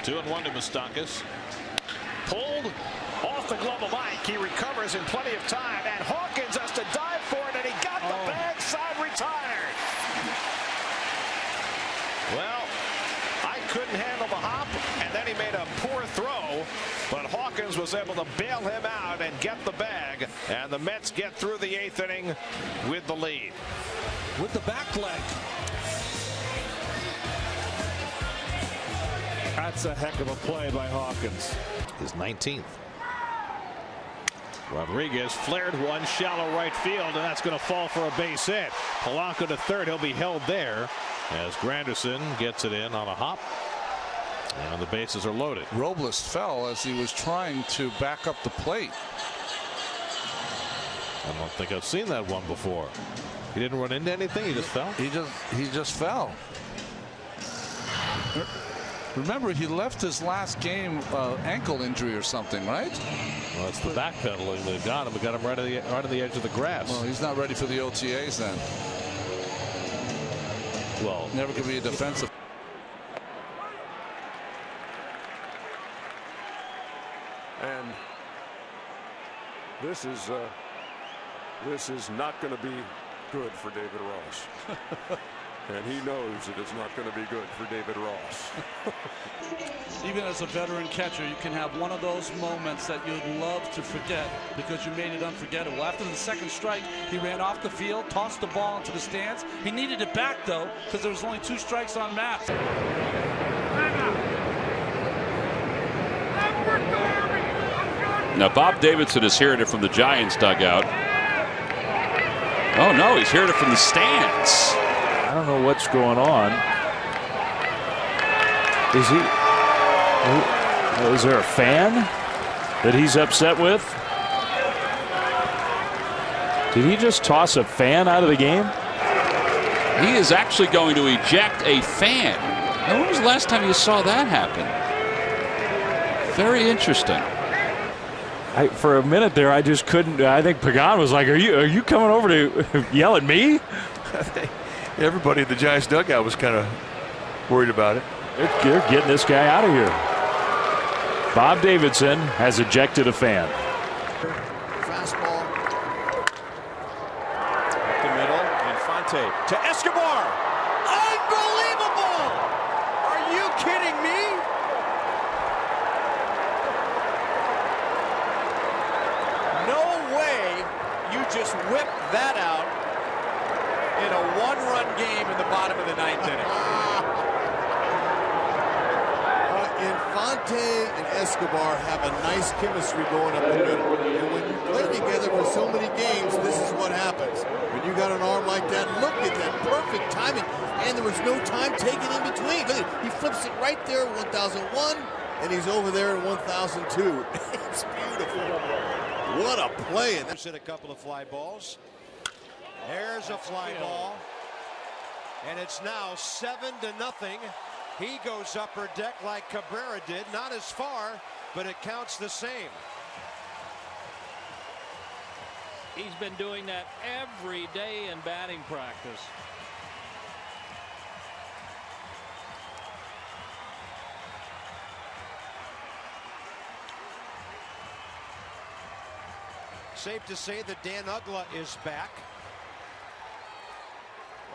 2-1 to Moustakas. Pulled off the glove of Ike. He recovers in plenty of time, and Hawkins has to dive for it, and he got the bag side retired. Well, Ike couldn't handle the hop, and then he made a poor throw, but Hawkins was able to bail him out and get the bag, and the Mets get through the 8th inning with the lead. With the back leg. That's a heck of a play by Hawkins. His 19th. Rodriguez flared one shallow right field, and that's going to fall for a base hit. Polanco to third. He'll be held there as Granderson gets it in on a hop. And the bases are loaded. Robles fell as he was trying to back up the plate. I don't think I've seen that one before. He didn't run into anything. He just fell. He just fell. Remember, he left his last game ankle injury or something, right? Well, it's the backpedaling that got him. We got him right on the edge of the grass. Well, he's not ready for the OTAs then. Well, never could be a defensive. And this is not going to be good for David Ross. And he knows that it's not going to be good for David Ross. Even as a veteran catcher, you can have one of those moments that you'd love to forget because you made it unforgettable. After the second strike, he ran off the field, tossed the ball into the stands. He needed it back, though, because there was only 2 strikes on Matt. Now, Bob Davidson is hearing it from the Giants dugout. Oh, no, he's hearing it from the stands. I don't know what's going on. Is there a fan that he's upset with? Did he just toss a fan out of the game? He is actually going to eject a fan. Now, when was the last time you saw that happen? Very interesting. For a minute there, I just couldn't. I think Pagan was like, "Are you coming over to yell at me?" Everybody in the Giants dugout was kind of worried about it. They're getting this guy out of here. Bob Davidson has ejected a fan. Fastball. Up the middle. Infante to Escobar. Unbelievable! Are you kidding me? No way you just whipped that out in a 1-run game in the bottom of the 9th inning. Infante and Escobar have a nice chemistry going up the middle. And when you play together for so many games, this is what happens. When you got an arm like that, look at that perfect timing. And there was no time taken in between. Look at, he flips it right there in 1001, and he's over there in 1002. It's beautiful. What a play. And that's hit a couple of fly balls. There's a fly ball, and it's now 7-0. He goes upper deck like Cabrera did, not as far, but it counts the same. He's been doing that every day in batting practice. Safe to say that Dan Uggla is back.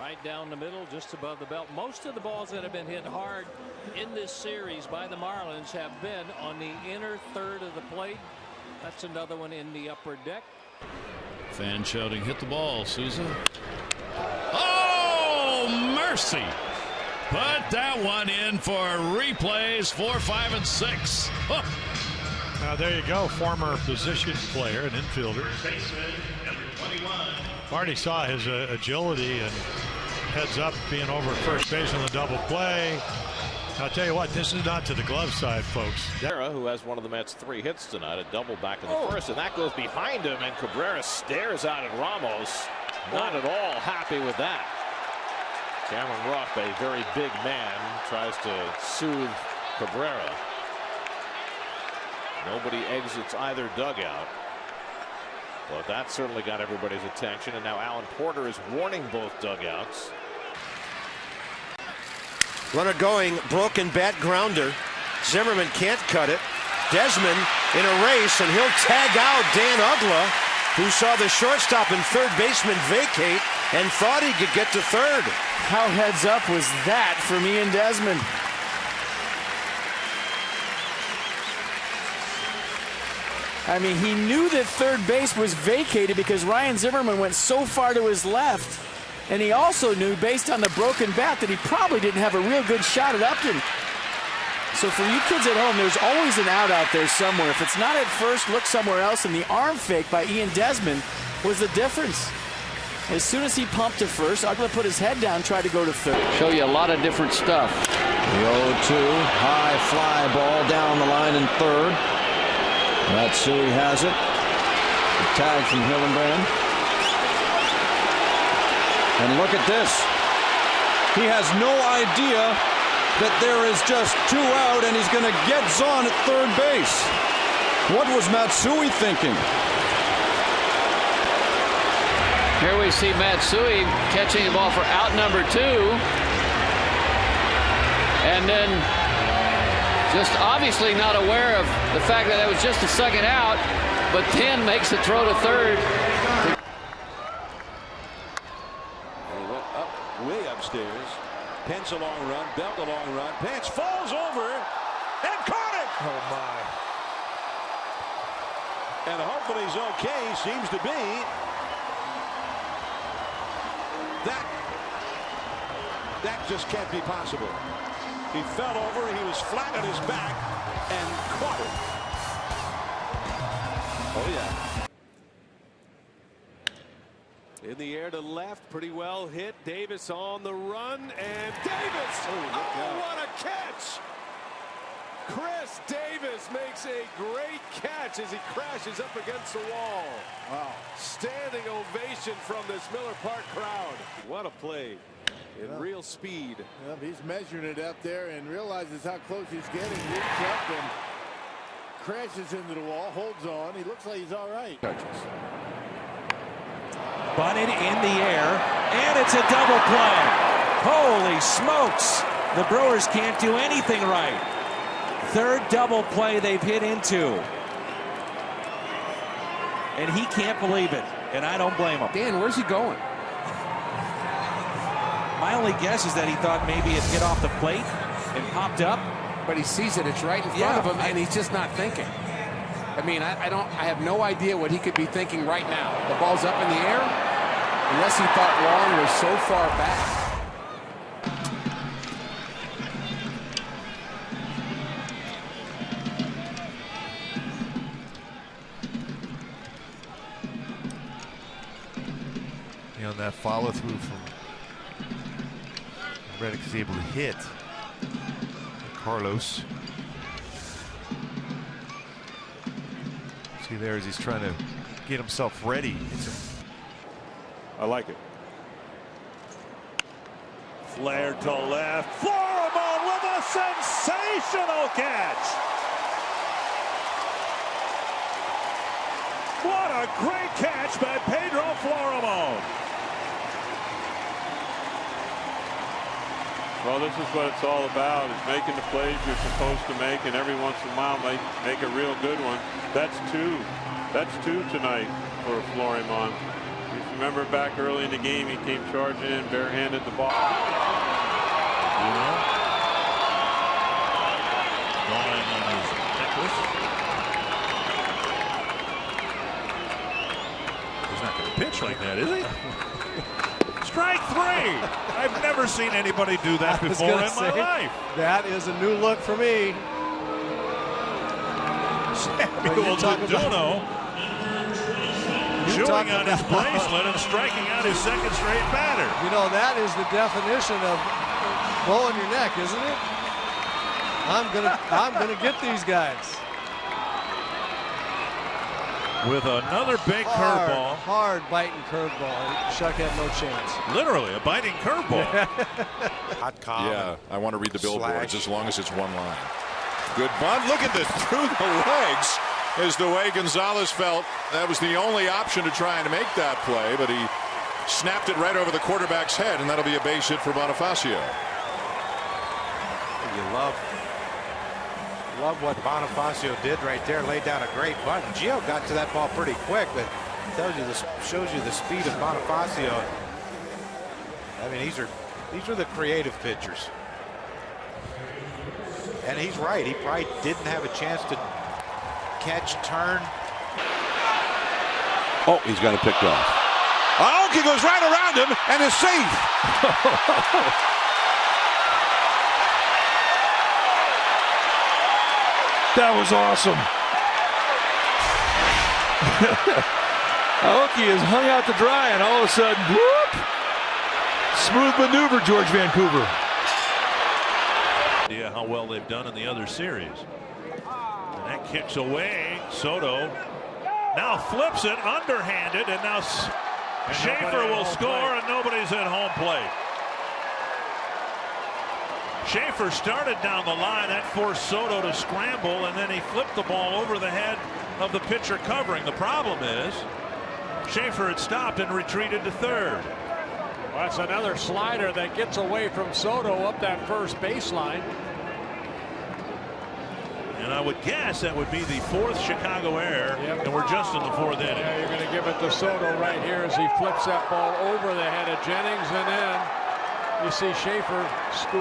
Right down the middle, just above the belt. Most of the balls that have been hit hard in this series by the Marlins have been on the inner third of the plate. That's another one in the upper deck. Fan shouting, hit the ball, Souza. Oh, mercy. Put that one in for replays 4, 5, and 6. Oh. Now there you go, former position player, an infielder. Already saw his agility and heads up, being over at first base on the double play. I'll tell you what, this is not to the glove side, folks. Cabrera, who has one of the Mets' 3 hits tonight, a double back in the first, and that goes behind him, and Cabrera stares out at Ramos. Not at all happy with that. Cameron Rupp, a very big man, tries to soothe Cabrera. Nobody exits either dugout. But that certainly got everybody's attention, and now Alan Porter is warning both dugouts. Runner going, broken bat grounder. Zimmerman can't cut it. Desmond in a race, and he'll tag out Dan Uggla, who saw the shortstop and third baseman vacate and thought he could get to third. How heads up was that from Ian Desmond? I mean, he knew that third base was vacated because Ryan Zimmerman went so far to his left. And he also knew, based on the broken bat, that he probably didn't have a real good shot at Upton. So for you kids at home, there's always an out there somewhere. If it's not at first, look somewhere else. And the arm fake by Ian Desmond was the difference. As soon as he pumped to first, Uggla put his head down, tried to go to third. Show you a lot of different stuff. The 0-2, high fly ball down the line in third. Matsui has it. The tag from Hillenbrand. And look at this. He has no idea that there is just 2 out and he's going to get Zahn at third base. What was Matsui thinking? Here we see Matsui catching the ball for out number 2. And then just obviously not aware of the fact that was just a second out, but then makes the throw to third. He went up, way upstairs. Pence a long run, Belt a long run. Pence falls over and caught it. Oh my. And hopefully he's okay. Seems to be. That just can't be possible. He fell over, he was flat on his back and caught it. Oh yeah. In the air to left, pretty well hit. Davis on the run, and Davis! Oh, what a catch! Chris Davis makes a great catch as he crashes up against the wall. Wow. Standing ovation from this Miller Park crowd. What a play in real speed. Well, he's measuring it up there and realizes how close he's getting. Reaches up and crashes into the wall, holds on. He looks like he's all right. Bunted in the air, and it's a double play. Holy smokes. The Brewers can't do anything right. Third double play they've hit into. And he can't believe it, and I don't blame him. Dan, where's he going? My only guess is that he thought maybe it'd get off the plate and popped up. But he sees it, it's right in front of him, and he's just not thinking. I mean, I have no idea what he could be thinking right now. The ball's up in the air, unless he thought Long was so far back. You know, that follow through from Reddick is able to hit Carlos. See there as he's trying to get himself ready. I like it. Flare to left. Florimon with a sensational catch. What a great catch by Pedro Florimon. Well, this is what it's all about, is making the plays you're supposed to make, and every once in a while make a real good one. That's 2. That's 2 tonight for Florimon. If you remember back early in the game, he came charging in, barehanded the ball. Drawing on his necklace. He's not going to pitch like that, is he? Strike 3. I've never seen anybody do that before in my life. That is a new look for me. Samuel Dunduno chewing on his bracelet and striking out his second straight batter. You know, that is the definition of blowing your neck, isn't it? I'm gonna get these guys. With another big curveball. Hard biting curveball. Shuck had no chance. Literally a biting curveball. Hot comment. Yeah, I want to read the billboards as long as it's one line. Good bunt. Look at this through the legs is the way Gonzalez felt. That was the only option to try and make that play, but he snapped it right over the quarterback's head, and that'll be a base hit for Bonifacio. You love Love what Bonifacio did right there. Laid down a great bunt. Gio got to that ball pretty quick, but shows you the speed of Bonifacio. I mean, these are the creative pitchers. And he's right. He probably didn't have a chance to catch, turn. Oh, he's got it picked off. Aoki goes right around him and is safe. That was awesome. Aoki is hung out to dry, and all of a sudden, whoop! Smooth maneuver, George Vancouver. Yeah, how well they've done in the other series. And that kicks away. Soto now flips it underhanded, and now Schaefer will score, and nobody's at home plate. Schaefer started down the line. That forced Soto to scramble, and then he flipped the ball over the head of the pitcher covering. The problem is Schaefer had stopped and retreated to third. Well, that's another slider that gets away from Soto up that first baseline. And I would guess that would be the fourth Chicago error, and we're just in the fourth inning. Yeah, you're going to give it to Soto right here as he flips that ball over the head of Jennings, and then you see Schaefer scoop.